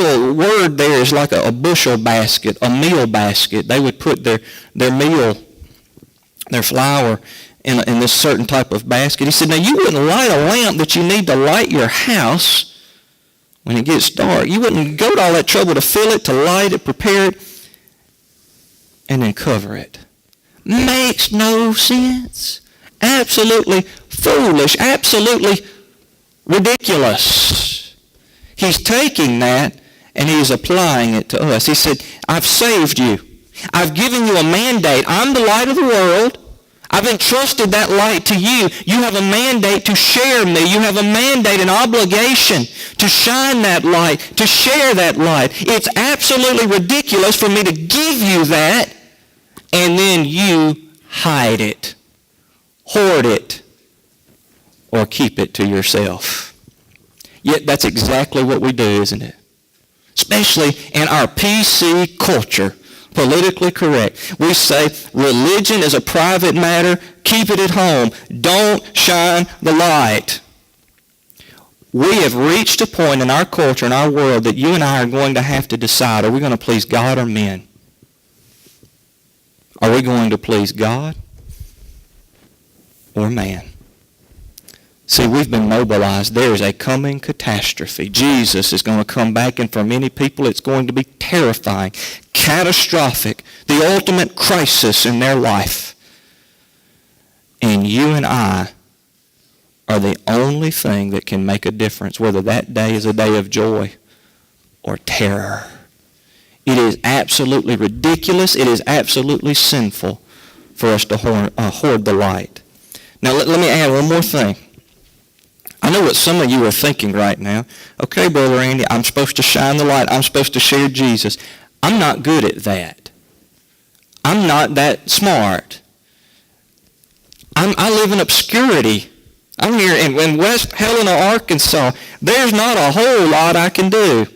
literal word there is like a bushel basket, a meal basket. They would put their meal, their flour, in this certain type of basket. He said, now you wouldn't light a lamp that you need to light your house when it gets dark. You wouldn't go to all that trouble to fill it, to light it, prepare it, and then cover it. Makes no sense. Absolutely foolish. Absolutely ridiculous. He's taking that and he's applying it to us. He said, I've saved you. I've given you a mandate. I'm the light of the world. I've entrusted that light to you. You have a mandate to share me. You have a mandate, an obligation to shine that light, to share that light. It's absolutely ridiculous for me to give you that and then you hide it, hoard it, or keep it to yourself. Yet that's exactly what we do, isn't it? Especially in our PC culture. Politically correct. We say religion is a private matter. Keep it at home. Don't shine the light. We have reached a point in our culture, in our world, that you and I are going to have to decide, are we going to please God or men? Are we going to please God or man? See, we've been mobilized. There is a coming catastrophe. Jesus is going to come back, and for many people it's going to be terrifying, catastrophic, the ultimate crisis in their life. And you and I are the only thing that can make a difference, whether that day is a day of joy or terror. It is absolutely ridiculous. It is absolutely sinful for us to hoard the light. Now, let me add one more thing. I know what some of you are thinking right now. Okay, Brother Andy, I'm supposed to shine the light. I'm supposed to share Jesus. I'm not good at that. I'm not that smart. I live in obscurity. I'm here in West Helena, Arkansas. There's not a whole lot I can do.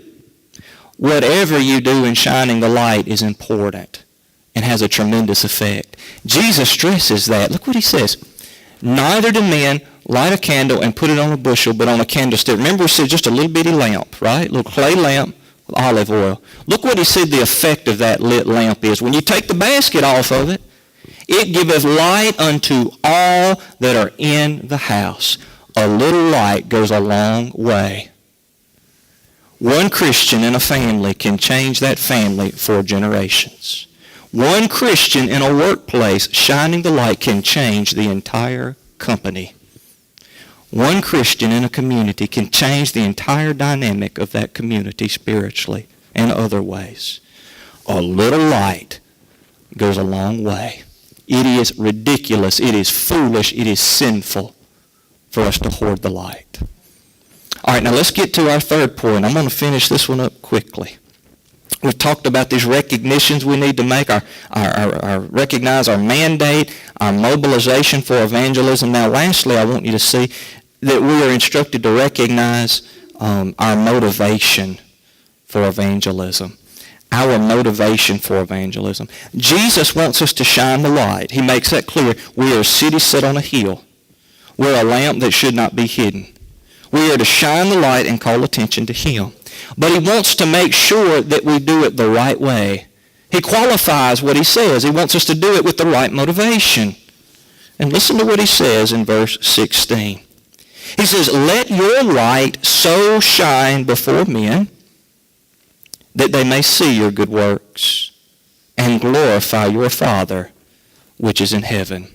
Whatever you do in shining the light is important and has a tremendous effect. Jesus stresses that. Look what he says. Neither do men light a candle and put it on a bushel, but on a candlestick. Remember, he said just a little bitty lamp, right? A little clay lamp with olive oil. Look what he said the effect of that lit lamp is. When you take the basket off of it, it giveth light unto all that are in the house. A little light goes a long way. One Christian in a family can change that family for generations. One Christian in a workplace shining the light can change the entire company. One Christian in a community can change the entire dynamic of that community spiritually and other ways. A little light goes a long way. It is ridiculous. It is foolish. It is sinful for us to hoard the light. All right, now let's get to our third point. I'm going to finish this one up quickly. We've talked about these recognitions we need to make, recognize our mandate, our mobilization for evangelism. Now, lastly, I want you to see that we are instructed to recognize our motivation for evangelism. Our motivation for evangelism. Jesus wants us to shine the light. He makes that clear. We are a city set on a hill. We're a lamp that should not be hidden. We are to shine the light and call attention to Him. But He wants to make sure that we do it the right way. He qualifies what He says. He wants us to do it with the right motivation. And listen to what He says in verse 16. He says, "Let your light so shine before men that they may see your good works and glorify your Father which is in heaven."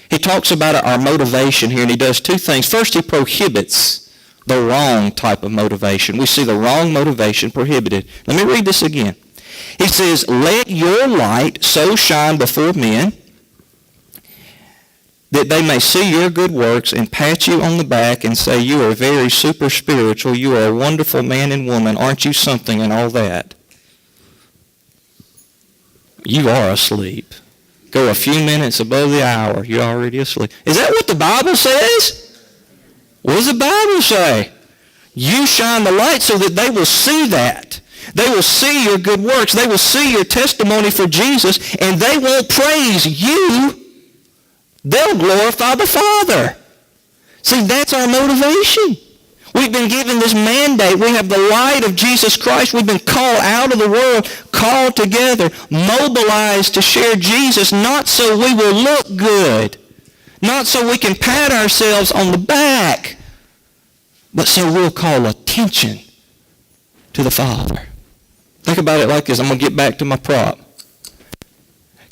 He talks about our motivation here, and he does two things. First, he prohibits the wrong type of motivation. We see the wrong motivation prohibited. Let me read this again. He says, "Let your light so shine before men that they may see your good works and pat you on the back and say, you are very super spiritual, you are a wonderful man and woman, aren't you something," and all that. You are asleep. Go a few minutes above the hour, you're already asleep. Is that what the Bible says? What does the Bible say? You shine the light so that they will see that. They will see your good works. They will see your testimony for Jesus, and they won't praise you. They'll glorify the Father. See, that's our motivation. We've been given this mandate. We have the light of Jesus Christ. We've been called out of the world, called together, mobilized to share Jesus, not so we will look good, not so we can pat ourselves on the back, but so we'll call attention to the Father. Think about it like this. I'm going to get back to my prop.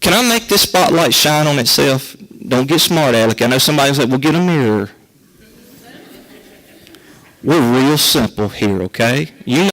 Can I make this spotlight shine on itself? Don't get smart, Alec. I know somebody's like, well, get a mirror. We're real simple here, okay? You know